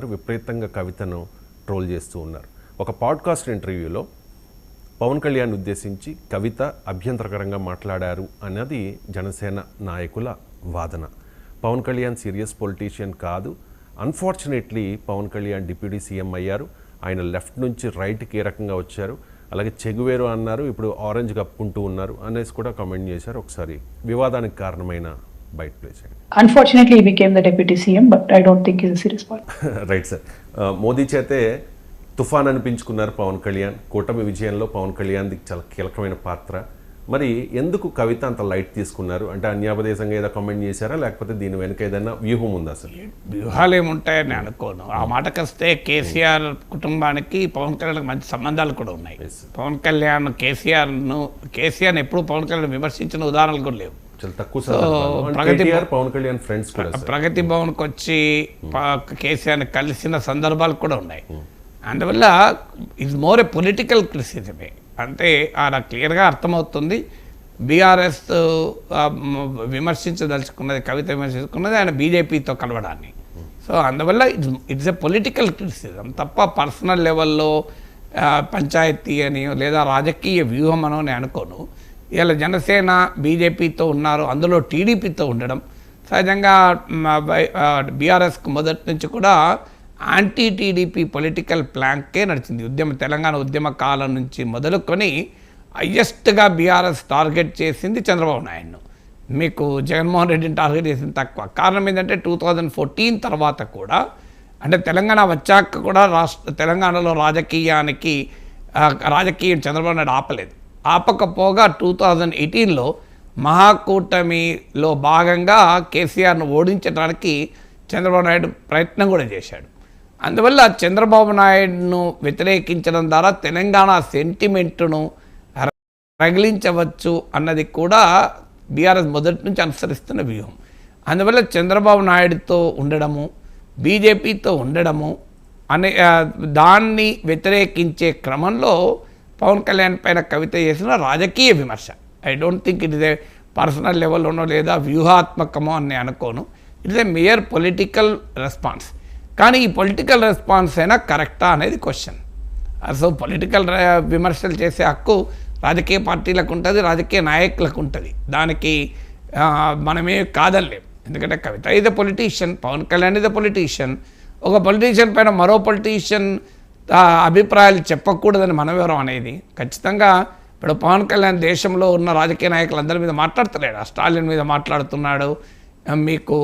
విపరీతంగా కవితను ట్రోల్ చేస్తూ ఉన్నారు. ఒక పాడ్కాస్ట్ ఇంటర్వ్యూలో పవన్ కళ్యాణ్ ఉద్దేశించి కవిత అభ్యంతరకరంగా మాట్లాడారు అన్నది జనసేన నాయకుల వాదన. పవన్ కళ్యాణ్ సీరియస్ పొలిటీషియన్ కాదు. Unfortunately Pawan Kalyan deputy CM అయ్యారు. ఆయన లెఫ్ట్ నుంచి రైట్కి ఏ రకంగా వచ్చారు, అలాగే చెగువేరు అన్నారు, ఇప్పుడు ఆరెంజ్ కప్పుకుంటూ ఉన్నారు అనేసి కూడా కామెంట్ చేశారు. ఒకసారి వివాదానికి కారణమైన బయట ప్లేస్ చేయండి. Unfortunately, he became the deputy CM, but I don't think he's a serious part. Right sir. Modi చేతే తుఫాన్ అనిపించుకున్నారు పవన్ కళ్యాణ్. కూటమి విజయంలో పవన్ కళ్యాణ్ది చాలా కీలకమైన పాత్ర. మరి ఎందుకు కవిత అంత లైట్ తీసుకున్నారు? అంటే అన్యాపదేశంగా ఏదో కామెంట్ చేశారా, లేకపోతే దీని వెనుక ఏదైనా వ్యూహం ఉందా? అసలు వ్యూహాలు ఏముంటాయని అనుకోను. ఆ మాటకొస్తే కేసీఆర్ కుటుంబానికి పవన్ కళ్యాణ్కి మంచి సంబంధాలు కూడా ఉన్నాయి. పవన్ కళ్యాణ్ కేసీఆర్ని ఎప్పుడు పవన్ కళ్యాణ్ విమర్శించిన ఉదాహరణలు కూడా లేవు. ప్రగతి భవన్కి వచ్చి కేసీఆర్ని కలిసిన సందర్భాలు కూడా ఉన్నాయి. అందువల్ల ఇట్స్ మోర్ ఏ పొలిటికల్ క్రిటిసిజమే. అంటే ఆడ క్లియర్గా అర్థమవుతుంది బీఆర్ఎస్ విమర్శించదలుచుకున్నది, కవిత విమర్శించుకున్నది ఆయన బీజేపీతో కలవడాన్ని. సో అందువల్ల ఇట్స్ ఏ పొలిటికల్ క్రిటిసిజం తప్ప పర్సనల్ లెవెల్లో పంచాయతీ అని లేదా రాజకీయ వ్యూహం అనో నేను అనుకోను. ఇలా జనసేన బీజేపీతో ఉన్నారు, అందులో టీడీపీతో ఉండడం సహజంగా బీఆర్ఎస్కు మొదటి నుంచి కూడా యాంటీ టీడీపీ పొలిటికల్ ప్లాన్కే నడిచింది. తెలంగాణ ఉద్యమ కాలం నుంచి మొదలుకొని హయ్యెస్ట్గా బీఆర్ఎస్ టార్గెట్ చేసింది చంద్రబాబు నాయుడును. మీకు జగన్మోహన్ రెడ్డిని టార్గెట్ చేసింది తక్కువ. కారణం ఏంటంటే 2014 తర్వాత కూడా, అంటే తెలంగాణ వచ్చాక కూడా తెలంగాణలో రాజకీయం చంద్రబాబు నాయుడు ఆపలేదు. ఆపకపోగా 2018లో మహాకూటమిలో భాగంగా కేసీఆర్ను ఓడించడానికి చంద్రబాబు నాయుడు ప్రయత్నం కూడా చేశాడు. అందువల్ల చంద్రబాబు నాయుడును వ్యతిరేకించడం ద్వారా తెలంగాణ సెంటిమెంటును రగిలించవచ్చు అన్నది కూడా బీఆర్ఎస్ మొదటి నుంచి అనుసరిస్తున్న వ్యూహం. అందువల్ల చంద్రబాబు నాయుడుతో ఉండడము, బీజేపీతో ఉండడము అనే దాన్ని వ్యతిరేకించే క్రమంలో పవన్ కళ్యాణ్ పైన కవిత చేసిన రాజకీయ విమర్శ. I don't think it is a personal లెవెల్లోనో లేదా వ్యూహాత్మకమో అని నేను అనుకోను. It is a mere political response. కానీ ఈ పొలిటికల్ రెస్పాన్స్ అయినా కరెక్టా అనేది క్వశ్చన్. సో పొలిటికల్ విమర్శలు చేసే హక్కు రాజకీయ పార్టీలకు ఉంటుంది, రాజకీయ నాయకులకు ఉంటుంది. దానికి మనమే కాదనలేం. ఎందుకంటే Kavitha is a politician, Pawan Kalyan is a politician. ఒక పొలిటీషియన్ పైన మరో పొలిటీషియన్ అభిప్రాయాలు చెప్పకూడదని మనవెవరం అనేది ఖచ్చితంగా. ఇప్పుడు పవన్ కళ్యాణ్ దేశంలో ఉన్న రాజకీయ నాయకులందరి మీద మాట్లాడుతున్నాడు. స్టాలిన్ మీద మాట్లాడుతున్నాడు, మీకు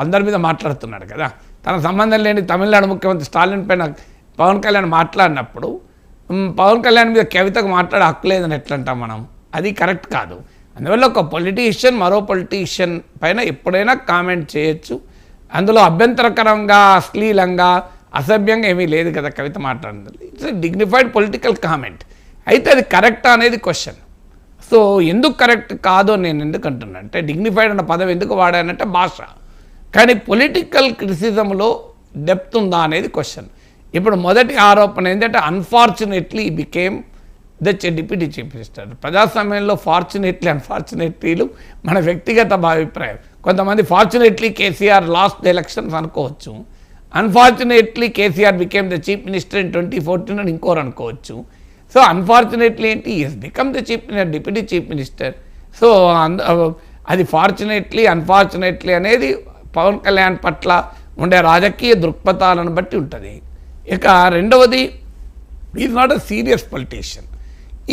అందరి మీద మాట్లాడుతున్నాడు కదా. తన సంబంధం లేని తమిళనాడు ముఖ్యమంత్రి స్టాలిన్ పైన పవన్ కళ్యాణ్ మాట్లాడినప్పుడు పవన్ కళ్యాణ్ మీద కవితకు మాట్లాడే హక్కు లేదని ఎట్లంటాం మనం? అది కరెక్ట్ కాదు. అందువల్ల ఒక పొలిటీషియన్ మరో పొలిటీషియన్ పైన ఎప్పుడైనా కామెంట్ చేయొచ్చు. అందులో అభ్యంతరకరంగా, అశ్లీలంగా, అసభ్యంగా ఏమీ లేదు కదా కవిత మాట్లాడింది. It's dignified political comment. అయితే అది కరెక్టా అనేది క్వశ్చన్. సో ఎందుకు కరెక్ట్ కాదో నేను ఎందుకు అంటున్నా అంటే, డిగ్నిఫైడ్ అన్న పదం ఎందుకు వాడానంటే భాష, కానీ పొలిటికల్ క్రిటిసిజంలో డెప్త్ ఉందా అనేది క్వశ్చన్. ఇప్పుడు మొదటి ఆరోపణ ఏంటంటే unfortunately became the deputy chief minister. ప్రజాస్వామ్యంలో అన్ఫార్చునేట్లీలు మన వ్యక్తిగత అభిప్రాయం. కొంతమంది ఫార్చునేట్లీ కేసీఆర్ లాస్ట్ ఎలక్షన్స్ అనుకోవచ్చు, unfortunately KCR became the chief minister in 2014 అని ఇంకోరు అనుకోవచ్చు. సో అన్ఫార్చునేట్లీ ఏంటి, is become the deputy chief minister. So అది అన్ఫార్చునేట్లీ అనేది పవన్ కళ్యాణ్ పట్ల ఉండే రాజకీయ దృక్పథాలను బట్టి ఉంటుంది. ఇక రెండవది, is not a serious politician.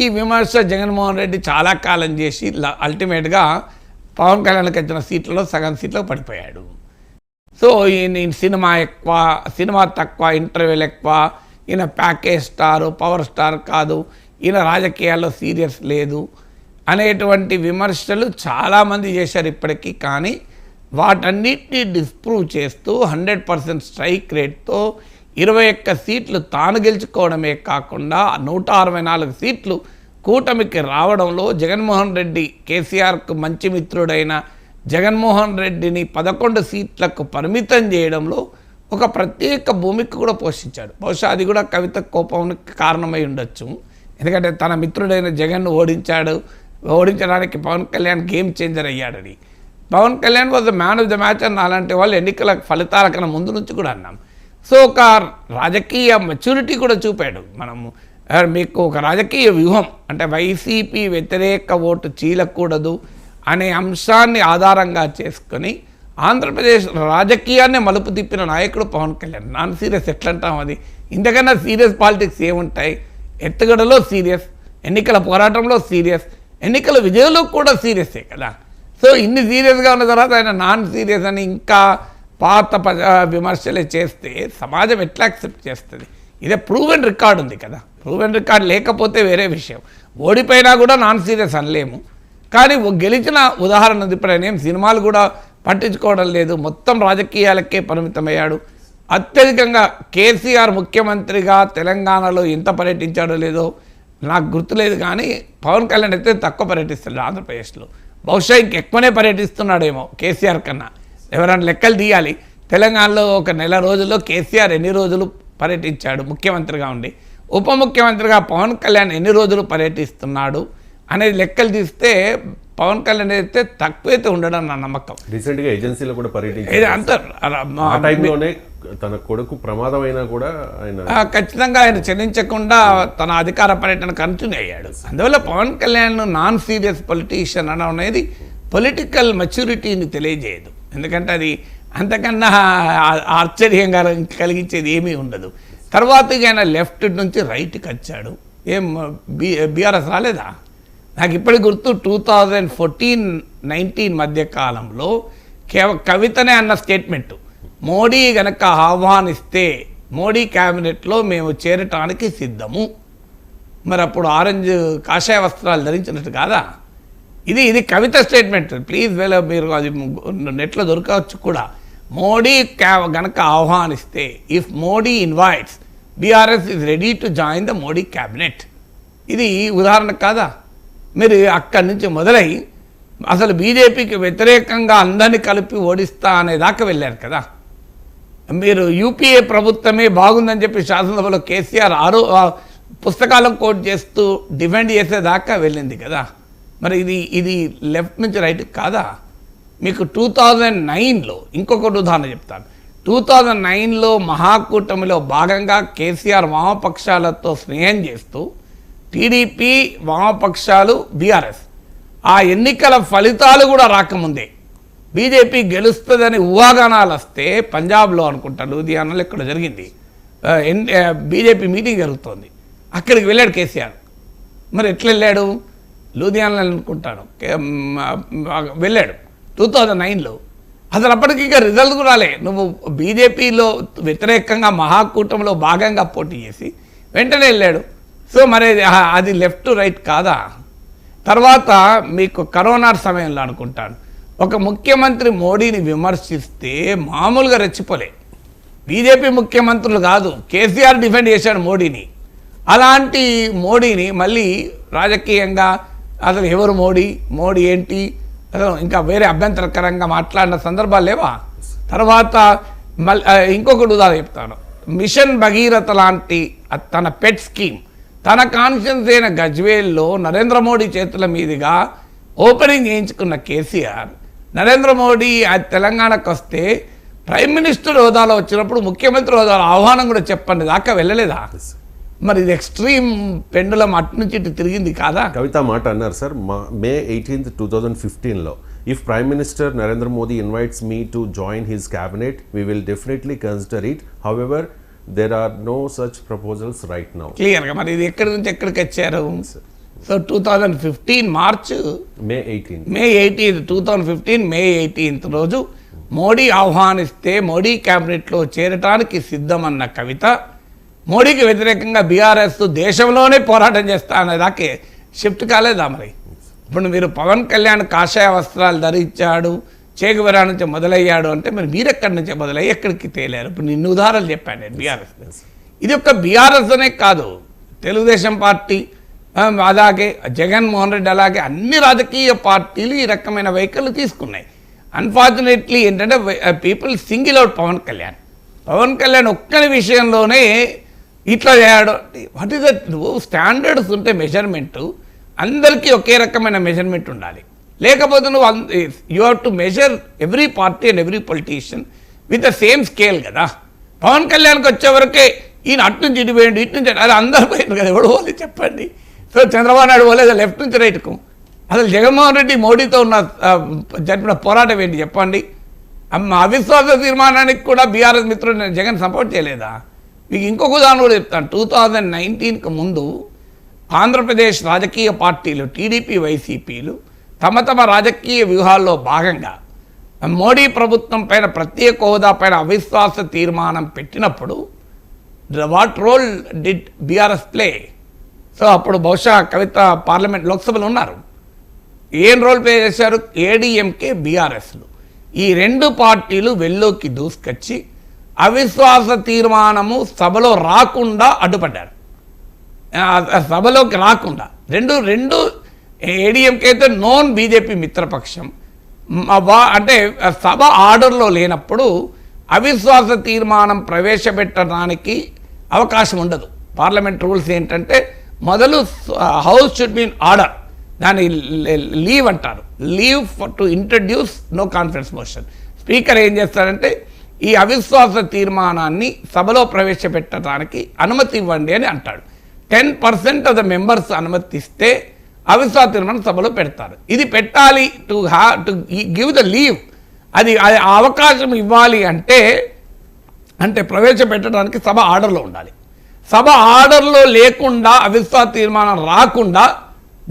ఈ విమర్శ జగన్మోహన్ రెడ్డి చాలా కాలం చేసి అల్టిమేట్గా పవన్ కళ్యాణ్కి వచ్చిన సీట్లలో సగం సీట్లకు పడిపోయాడు. సో ఈయన సినిమా తక్కువ, ఇంటర్వ్యూలు ఎక్కువ, ఈయన ప్యాకేజ్ స్టారు, పవర్ స్టార్ కాదు, ఈయన రాజకీయాల్లో సీరియస్ లేదు అనేటువంటి విమర్శలు చాలామంది చేశారు ఇప్పటికీ. కానీ వాటన్నిటినీ డిస్ప్రూవ్ చేస్తూ 100% స్ట్రైక్ రేట్తో 21 సీట్లు తాను గెలుచుకోవడమే కాకుండా 164 సీట్లు కూటమికి రావడంలో జగన్మోహన్ రెడ్డి, కేసీఆర్కు మంచి మిత్రుడైన జగన్మోహన్ రెడ్డిని 11 సీట్లకు పరిమితం చేయడంలో ఒక ప్రత్యేక భూమిక కూడా పోషించాడు. బహుశా అది కూడా కవిత కోపానికి కారణమై ఉండొచ్చు. ఎందుకంటే తన మిత్రుడైన జగన్ను ఓడించడానికి పవన్ కళ్యాణ్ గేమ్ చేంజర్ అయ్యాడని. Pawan Kalyan was the man of the match అని అలాంటి వాళ్ళు ఎన్నికల ఫలితాల కన్నా ముందు నుంచి కూడా అన్నాం. సో ఒక రాజకీయ మెచ్యూరిటీ కూడా చూపాడు. మనము మీకు ఒక రాజకీయ వ్యూహం అంటే వైసీపీ వ్యతిరేక ఓటు చీలకూడదు అనే అంశాన్ని ఆధారంగా చేసుకొని ఆంధ్రప్రదేశ్ రాజకీయాన్ని మలుపు తిప్పిన నాయకుడు పవన్ కళ్యాణ్. నాన్ సీరియస్ ఎట్లంటాం, అది ఇంతకన్నా సీరియస్ పాలిటిక్స్ ఏముంటాయి? ఎత్తుగడలో సీరియస్, ఎన్నికల పోరాటంలో సీరియస్, ఎన్నికల విజయంలో కూడా సీరియసే కదా. సో ఇన్ని సీరియస్గా ఉన్న తర్వాత ఆయన నాన్ సీరియస్ అని ఇంకా పాత విమర్శలే చేస్తే సమాజం ఎట్లా యాక్సెప్ట్ చేస్తుంది? ఇదే ప్రూవెన్ రికార్డ్ ఉంది కదా. ప్రూవెన్ రికార్డ్ లేకపోతే వేరే విషయం. ఓడిపోయినా కూడా నాన్ సీరియస్ అనలేము, కానీ గెలిచిన ఉదాహరణ ఉంది. ఇప్పుడు ఆయన ఏం సినిమాలు కూడా పట్టించుకోవడం లేదు, మొత్తం రాజకీయాలకే పరిమితమయ్యాడు. అత్యధికంగా కేసీఆర్ ముఖ్యమంత్రిగా తెలంగాణలో ఎంత పర్యటించాడో లేదో నాకు గుర్తులేదు, కానీ పవన్ కళ్యాణ్ అయితే తక్కువ పర్యటిస్తున్నాడు ఆంధ్రప్రదేశ్లో. బహుశా ఇంకెక్కువనే పర్యటిస్తున్నాడేమో కేసీఆర్ కన్నా. ఎవరైనా లెక్కలు తీయాలి. తెలంగాణలో ఒక నెల రోజుల్లో కేసీఆర్ ఎన్ని రోజులు పర్యటించాడు ముఖ్యమంత్రిగా ఉండి, ఉప ముఖ్యమంత్రిగా పవన్ కళ్యాణ్ ఎన్ని రోజులు పర్యటిస్తున్నాడు అనేది లెక్కలు తీస్తే పవన్ కళ్యాణ్ అయితే తక్కువైతే ఉండడం నా నమ్మకం. రీసెంట్గా ఏజెన్సీలో కూడా పర్యటించారు. తన కొడుకు ప్రమాదమైనా కూడా ఆయన ఖచ్చితంగా ఆయన చెల్లించకుండా తన అధికార పర్యటన కంటిన్యూ అయ్యాడు. అందువల్ల Pawan Kalyan non serious politician అని అనేది పొలిటికల్ మెచ్యూరిటీని తెలియజేయదు. ఎందుకంటే అది అంతకన్నా ఆశ్చర్యంగా కలిగించేది ఏమీ ఉండదు. తర్వాత ఆయన లెఫ్ట్ నుంచి రైట్కి వచ్చాడు. ఏం బీఆర్ఎస్ రాలేదా? నాకు ఇప్పటికి గుర్తు 2014-19 మధ్య కాలంలో కవితనే అన్న స్టేట్మెంటు, మోడీ గనక ఆహ్వానిస్తే మోడీ క్యాబినెట్లో మేము చేరటానికి సిద్ధము. మరి అప్పుడు ఆరెంజ్ కాషాయ వస్త్రాలు ధరించినట్టు కాదా? ఇది కవిత స్టేట్మెంట్. ప్లీజ్ మీరు అది నెట్లో దొరకవచ్చు కూడా. మోడీ గనక ఆహ్వానిస్తే, if Modi invites, BRS is ready to join the Modi cabinet. ఇది ఉదాహరణ కాదా? మీరు అక్కడి నుంచి మొదలై అసలు బీజేపీకి వ్యతిరేకంగా అందరినీ కలిపి ఓడిస్తా అనేదాకా వెళ్ళారు కదా. మీరు యూపీఏ ప్రభుత్వమే బాగుందని చెప్పి శాసనసభలో కేసీఆర్ పుస్తకాలను కోట్ చేస్తూ డిఫెండ్ చేసేదాకా వెళ్ళింది కదా. మరి ఇది లెఫ్ట్ నుంచి రైట్ కాదా? మీకు 2009లో ఇంకొకటి ఉదాహరణ చెప్తాను. 2009లో మహాకూటమిలో భాగంగా కేసీఆర్ వామపక్షాలతో స్నేహం చేస్తూ టీడీపీ, వామపక్షాలు, బీఆర్ఎస్ ఆ ఎన్నికల ఫలితాలు కూడా రాకముందే బీజేపీ గెలుస్తుందని ఊహాగానాలు వస్తే పంజాబ్లో అనుకుంటా లూధియానాలో ఇక్కడ జరిగింది, బీజేపీ మీటింగ్ జరుగుతోంది. అక్కడికి వెళ్ళాడు కేసీఆర్. మరి ఎట్లా వెళ్ళాడు? లూధియానాలో అనుకుంటాను వెళ్ళాడు 2009లో. అసలు అప్పటికి ఇంకా రిజల్ట్ కూడా రాలే. నువ్వు బీజేపీలో వ్యతిరేకంగా మహాకూటమిలో భాగంగా పోటీ చేసి వెంటనే వెళ్ళాడు. సో మరి అది లెఫ్ట్ రైట్ కాదా? తర్వాత మీకు కరోనా సమయంలో అనుకుంటాను ఒక ముఖ్యమంత్రి మోడీని విమర్శిస్తే మామూలుగా రెచ్చిపోలే. బీజేపీ ముఖ్యమంత్రులు కాదు, కేసీఆర్ డిఫెండ్ చేశాడు మోడీని. అలాంటి మోడీని మళ్ళీ రాజకీయంగా అసలు ఎవరు మోడీ ఏంటి అసలు ఇంకా వేరే అభ్యంతరకరంగా మాట్లాడిన సందర్భాలు లేవా? తర్వాత మళ్ళీ ఇంకొకటి ఉదాహరణ చెప్తాను. మిషన్ భగీరథ లాంటి తన పెట్ స్కీమ్ తన కాన్షియన్స్ అయిన గజ్వేల్లో నరేంద్ర మోడీ చేతుల మీదుగా ఓపెనింగ్ చేయించుకున్న కేసీఆర్ నరేంద్ర మోడీ తెలంగాణకు వస్తే ప్రైమ్ మినిస్టర్ హోదాలో వచ్చినప్పుడు ముఖ్యమంత్రి హోదాలో ఆహ్వానం కూడా చెప్పండి దాకా వెళ్ళలేదా? మరి ఇది ఎక్స్ట్రీమ్ పెండులం అటు నుంచి ఇటు తిరిగింది కాదా? కవిత మాట అన్నారు సార్ May 18, 2015లో, if prime minister Narendra Modi invites me to join his cabinet we will definitely consider it, however there are no such proposals right now. క్లియర్గా మరి ఇది ఎక్కడి నుంచి ఎక్కడికి వచ్చారు? సో 2015 మార్చ్ May 18, 2015 May 18 రోజు మోడీ ఆహ్వానిస్తే మోడీ క్యాబినెట్లో చేరటానికి సిద్ధమన్న కవిత మోడీకి వ్యతిరేకంగా బీఆర్ఎస్ దేశంలోనే పోరాటం చేస్తా అనేదాకే షిఫ్ట్ కాలేదా? మరి ఇప్పుడు మీరు పవన్ కళ్యాణ్ కాషాయ వస్త్రాలు ధరించాడు, చేగువెరా నుంచి మొదలయ్యాడు అంటే మరి మీరెక్కడి నుంచి మొదలయ్యి ఎక్కడికి తేలారు? ఇప్పుడు నిన్ను ఉదాహరణలు చెప్పాను నేను బీఆర్ఎస్. ఇది ఒక బీఆర్ఎస్ అనే కాదు, తెలుగుదేశం పార్టీ అలాగే జగన్మోహన్ రెడ్డి అలాగే అన్ని రాజకీయ పార్టీలు ఈ రకమైన వైఖరులు తీసుకున్నాయి. అన్ఫార్చునేట్లీ ఏంటంటే people single out Pawan Kalyan ఒక్కని విషయంలోనే ఇట్లా చేయడం. What is that? స్టాండర్డ్స్ ఉంటే మెజర్మెంట్ అందరికీ ఒకే రకమైన మెజర్మెంట్ ఉండాలి. లేకపోతే నువ్వు you have to measure every party and every politician with the same scale కదా. పవన్ కళ్యాణ్కి వచ్చేవరకే ఈయన అటు నుంచి ఇటు పోయిండు, ఇటు నుంచి అది అందరూ పోయిండు కదా, ఎవడు పోలేదు చెప్పండి. సో చంద్రబాబు నాయుడు పోలేదు లెఫ్ట్ నుంచి రైట్కు. అసలు జగన్మోహన్ రెడ్డి మోడీతో ఉన్న జరిపిన పోరాటం ఏంటి చెప్పండి. అవిశ్వాస తీర్మానానికి కూడా బీఆర్ఎస్ మిత్రులు జగన్ సపోర్ట్ చేయలేదా? మీకు ఇంకొక ఉదాహరణ కూడా చెప్తాను. 2019కి ముందు ఆంధ్రప్రదేశ్ రాజకీయ పార్టీలు టీడీపీ వైసీపీలు తమ తమ రాజకీయ వ్యూహాల్లో భాగంగా మోడీ ప్రభుత్వం పైన ప్రత్యేక హోదా పైన అవిశ్వాస తీర్మానం పెట్టినప్పుడు what role did BRS play? So అప్పుడు బహుశా కవిత పార్లమెంట్ లోక్సభలో ఉన్నారు. ఏం రోల్ ప్లే చేశారు? ఏడీఎంకే బీఆర్ఎస్లు ఈ రెండు పార్టీలు వెల్లోకి దూసుకొచ్చి అవిశ్వాస తీర్మానము సభలో రాకుండా అడ్డుపడ్డారు. సభలోకి రాకుండా రెండు ఏడీఎంకే అయితే నోన్ బీజేపీ మిత్రపక్షం అంటే సభ ఆర్డర్లో లేనప్పుడు అవిశ్వాస తీర్మానం ప్రవేశపెట్టడానికి అవకాశం ఉండదు. పార్లమెంట్ రూల్స్ ఏంటంటే మొదలు house should be in order, దాన్ని లీవ్ అంటారు, leave to introduce no confidence motion. Speaker ఏం చేస్తారంటే ఈ అవిశ్వాస తీర్మానాన్ని సభలో ప్రవేశపెట్టడానికి అనుమతి ఇవ్వండి అని అంటాడు. 10% ఆఫ్ ద మెంబర్స్ అనుమతిస్తే అవిశ్వాస తీర్మానం సభలో పెడతారు. ఇది పెట్టాలి టు గివ్ ద లీవ్, అది అవకాశం ఇవ్వాలి అంటే ప్రవేశపెట్టడానికి సభ ఆర్డర్లో ఉండాలి. సభ ఆర్డర్లో లేకుండా అవిశ్వాస తీర్మానం రాకుండా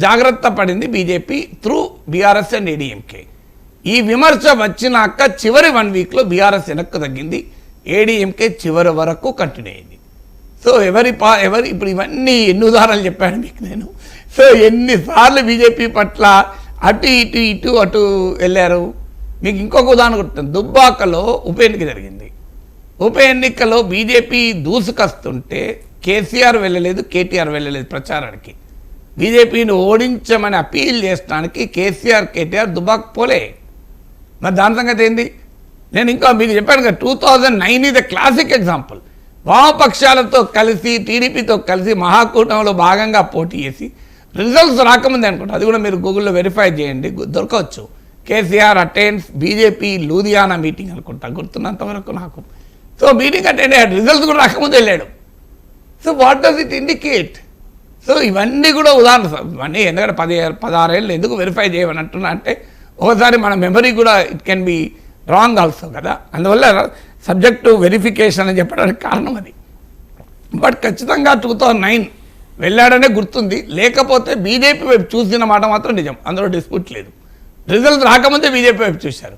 జాగ్రత్త పడింది BJP through BRS and ADMK. ఈ విమర్శ వచ్చినాక చివరి 1 వీక్లో బీఆర్ఎస్ వెనక్కు తగ్గింది, ఏడీఎంకే చివరి వరకు కంటిన్యూ అయింది. సో ఎవరి ఇప్పుడు ఇవన్నీ ఎన్ని ఉదాహరణలు చెప్పాను మీకు నేను. సో ఎన్నిసార్లు బీజేపీ పట్ల అటు వెళ్ళారు. మీకు ఇంకొక ఉదాహరణ కొడుతుంది. దుబ్బాకలో ఉప ఎన్నిక జరిగింది. ఉప ఎన్నికలో బీజేపీ దూసుకొస్తుంటే కేసీఆర్ వెళ్ళలేదు, కేటీఆర్ వెళ్ళలేదు ప్రచారానికి. బీజేపీని ఓడించమని అపీల్ చేయడానికి కేసీఆర్ కేటీఆర్ దుబ్బాక పోలే. మరి దాని సంగతి ఏంది? నేను ఇంకా మీకు చెప్పాను కదా, 2009 ఇది క్లాసిక్ ఎగ్జాంపుల్. వామపక్షాలతో కలిసి టీడీపీతో కలిసి మహాకూటమిలో భాగంగా పోటీ చేసి రిజల్ట్స్ రాకముందే అనుకుంటా, అది కూడా మీరు గూగుల్లో వెరిఫై చేయండి, దొరకవచ్చు. KCR attends BJP Ludhiana meeting అనుకుంటా, గుర్తున్నంతవరకు నాకు. సో మీటింగ్ అటెండ్ అయ్యాడు, రిజల్ట్స్ కూడా రాకముందు వెళ్ళాడు. So what does it indicate? So ఇవన్నీ కూడా ఉదాహరణ. ఇవన్నీ ఎందుకంటే 16 ఏళ్ళు ఎందుకు వెరిఫై చేయమని అంటున్నా అంటే, ఒకసారి మన మెమరీ కూడా it can be wrong also కదా. అందువల్ల సబ్జెక్ట్ టు వెరిఫికేషన్ అని చెప్పడానికి కారణం అది. బట్ ఖచ్చితంగా 2009 వెళ్ళాడనే గుర్తుంది. లేకపోతే బీజేపీ వైపు చూసిన మాట మాత్రం నిజం, అందులో డిస్ప్యూట్ లేదు. రిజల్ట్ రాకముందే బీజేపీ వైపు చూశారు.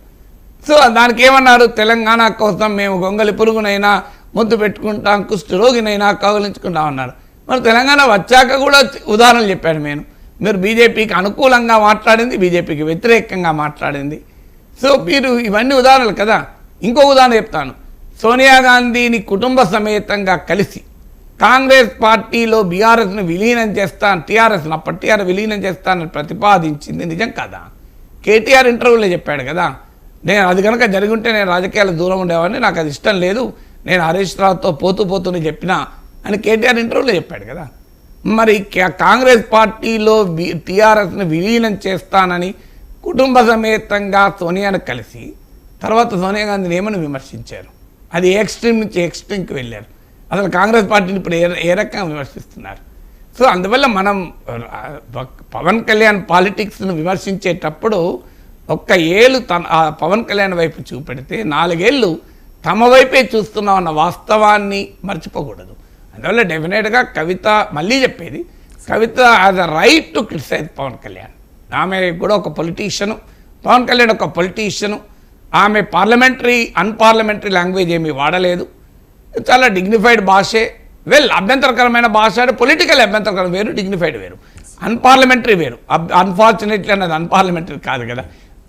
సో దానికి ఏమన్నారు? తెలంగాణ కోసం మేము గొంగలి పురుగునైనా ముద్దు పెట్టుకుంటాం, కుష్టి రోగినైనా కౌలించుకుంటాం అన్నారు. మరి తెలంగాణ వచ్చాక కూడా ఉదాహరణలు చెప్పాను నేను. మీరు బీజేపీకి అనుకూలంగా మాట్లాడింది, బీజేపీకి వ్యతిరేకంగా మాట్లాడింది. సో మీరు ఇవన్నీ ఉదాహరణలు కదా. ఇంకో ఉదాహరణ చెప్తాను. సోనియా గాంధీని కుటుంబ సమేతంగా కలిసి కాంగ్రెస్ పార్టీలో బీఆర్ఎస్ను విలీనం చేస్తాను, టీఆర్ఎస్ను అప్పటి టీఆర్ఎస్ విలీనం చేస్తానని ప్రతిపాదించింది నిజం కదా. కేటీఆర్ ఇంటర్వ్యూలో చెప్పాడు కదా, నేను అది కనుక జరిగి ఉంటే నేను రాజకీయాలకు దూరం ఉండేవాడిని, నాకు అది ఇష్టం లేదు, నేను హరీష్ రావుతో పోతూనే చెప్పినా అని కేటీఆర్ ఇంటర్వ్యూలో చెప్పాడు కదా. మరి కాంగ్రెస్ పార్టీలో టీఆర్ఎస్ను విలీనం చేస్తానని కుటుంబ సమేతంగా సోనియాను కలిసి తర్వాత సోనియా గాంధీని ఏమని విమర్శించారు? అది ఎక్స్ట్రీమ్ నుంచి ఎక్స్ట్రీమ్కి వెళ్ళారు. అసలు కాంగ్రెస్ పార్టీని ఇప్పుడు ఏ రకంగా విమర్శిస్తున్నారు? సో అందువల్ల మనం పవన్ కళ్యాణ్ పాలిటిక్స్ను విమర్శించేటప్పుడు ఒక్క ఏళ్ళు పవన్ కళ్యాణ్ వైపు చూపెడితే 4 ఏళ్ళు తమ వైపే చూస్తున్నాం అన్న వాస్తవాన్ని మర్చిపోకూడదు. అందువల్ల డెఫినెట్గా కవిత మళ్ళీ చెప్పేది, Kavitha has a right to criticise Pawan Kalyan. ఆమె కూడా ఒక పొలిటీషియను, పవన్ కళ్యాణ్ ఒక పొలిటీషియను. ఆమె అన్పార్లమెంటరీ లాంగ్వేజ్ ఏమీ వాడలేదు, చాలా డిగ్నిఫైడ్ భాషే. అభ్యంతరకరమైన భాష అంటే పొలిటికల్ అభ్యంతరకరం వేరు, డిగ్నిఫైడ్ వేరు, అన్పార్లమెంటరీ వేరు. అన్ఫార్చునేట్లీ అన్నది అన్పార్లమెంటరీ కాదు కదా,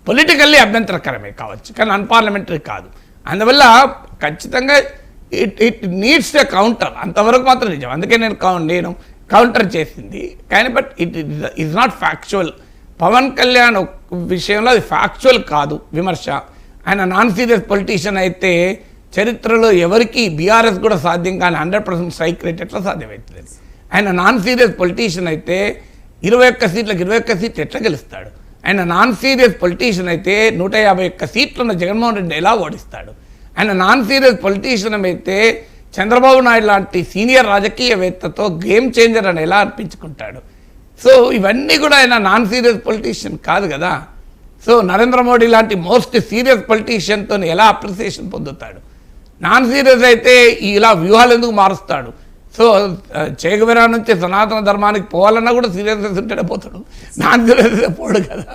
పొలిటికల్లీ అభ్యంతరకరమే కావచ్చు కానీ అన్పార్లమెంటరీ కాదు. అందువల్ల ఖచ్చితంగా ఇట్ నీడ్స్ ఎ కౌంటర్, అంతవరకు మాత్రం నిజం. అందుకే నేను కౌంటర్ చేసింది. కానీ but it is not factual. Pawan Kalyan విషయంలో అది ఫ్యాక్చువల్ కాదు విమర్శ. ఆయన నాన్ సీరియస్ పొలిటీషియన్ అయితే చరిత్రలో ఎవరికి బీఆర్ఎస్ కూడా సాధ్యం కానీ 100% స్ట్రైక్ రేట్ ఎట్లా సాధ్యమవుతుంది? ఆయన నాన్ సీరియస్ పొలిటీషియన్ అయితే 21 సీట్లకు 21 సీట్లు ఎట్లా గెలుస్తాడు? ఆయన నాన్ సీరియస్ పొలిటీషియన్ అయితే 151 సీట్లున్న జగన్మోహన్ రెడ్డి ఎలా ఓడిస్తాడు? ఆయన నాన్ సీరియస్ పొలిటీషియన్ అయితే చంద్రబాబు నాయుడు లాంటి సీనియర్ రాజకీయవేత్తతో గేమ్ చేంజర్ అని ఎలా అనిపించుకుంటాడు? సో ఇవన్నీ కూడా ఆయన నాన్ సీరియస్ పొలిటీషియన్ కాదు కదా. సో నరేంద్ర మోడీ లాంటి మోస్ట్ సీరియస్ పొలిటీషియన్తో ఎలా అప్రిసియేషన్ పొందుతాడు? నాన్ సీరియస్ అయితే ఇలా వ్యూహాలు ఎందుకు మారుస్తాడు? సో చేగువేరా నుంచి సనాతన ధర్మానికి పోవాలన్నా కూడా సీరియస్నెస్ ఉంటేనే పోతాడు, నాన్ సీరియస్ పోడు కదా.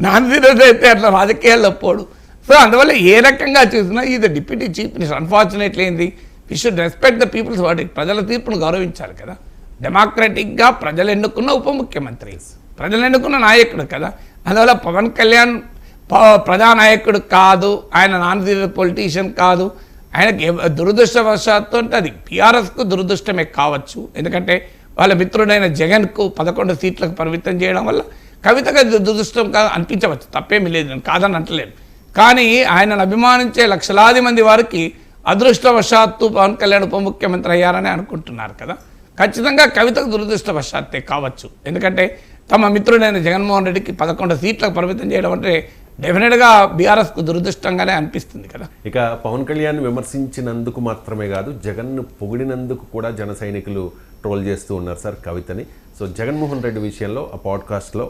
నాన్ సీరియస్ అయితే అట్లా రాజకీయాల్లో పోడు. సో అందువల్ల ఏ రకంగా చూసినా ఇది డిప్యూటీ చీఫ్ మినిస్టర్. అన్ఫార్చునేట్లీ ఏంది, we should respect the people's verdict. ప్రజల తీర్పును గౌరవించాలి కదా. డెమోక్రటిక్గా ప్రజలు ఎన్నుకున్న ఉప ముఖ్యమంత్రి, ప్రజలు ఎన్నుకున్న నాయకుడు కదా. అందువల్ల పవన్ కళ్యాణ్ ప్రజానాయకుడు కాదు, ఆయన నాన్ సీరియస్ పొలిటీషియన్ కాదు. ఆయనకి దురదృష్టవశాత్తు అంటే అది బీఆర్ఎస్కు దురదృష్టమే కావచ్చు. ఎందుకంటే వాళ్ళ మిత్రుడైన జగన్కు 11 సీట్లకు పరిమితం చేయడం వల్ల కవితగా దురదృష్టం కాదు అనిపించవచ్చు, తప్పేమీ లేదు, నేను కాదని అంటలేను. కానీ ఆయనను అభిమానించే లక్షలాది మంది వారికి అదృష్టవశాత్తు పవన్ కళ్యాణ్ ఉప ముఖ్యమంత్రి అయ్యారని అనుకుంటున్నారు కదా. ఖచ్చితంగా కవితకు దురదృష్టవశాత్తే కావచ్చు. ఎందుకంటే తమ మిత్రుడైన జగన్మోహన్ రెడ్డికి 11 సీట్లకు పరిమితం చేయడం అంటే డెఫినెట్గా బీఆర్ఎస్కు దురదృష్టంగానే అనిపిస్తుంది కదా. ఇక పవన్ కళ్యాణ్ విమర్శించినందుకు మాత్రమే కాదు, జగన్ను పొగిడినందుకు కూడా జన సైనికులు ట్రోల్ చేస్తూ ఉన్నారు సార్ కవితని. సో జగన్మోహన్ రెడ్డి విషయంలో ఆ పాడ్కాస్ట్లో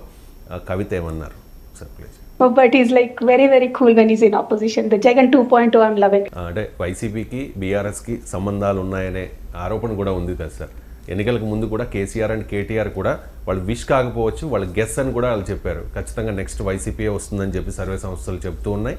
కవిత ఏమన్నారు sir please? But he's like very, very cool when he's in opposition. The Jagan 2.0 I'm loving. అంటే వైసీపీకి బీఆర్ఎస్కి సంబంధాలు ఉన్నాయనే ఆరోపణ కూడా ఉంది కదా సార్. ఎన్నికలకు ముందు కూడా కేసీఆర్ అండ్ కేటీఆర్ కూడా వాళ్ళు విష్ కాకపోవచ్చు, వాళ్ళు గెస్ అని కూడా వాళ్ళు చెప్పారు. ఖచ్చితంగా నెక్స్ట్ వైసీపీ వస్తుందని చెప్పి సర్వే సంస్థలు చెప్తూ ఉన్నాయి.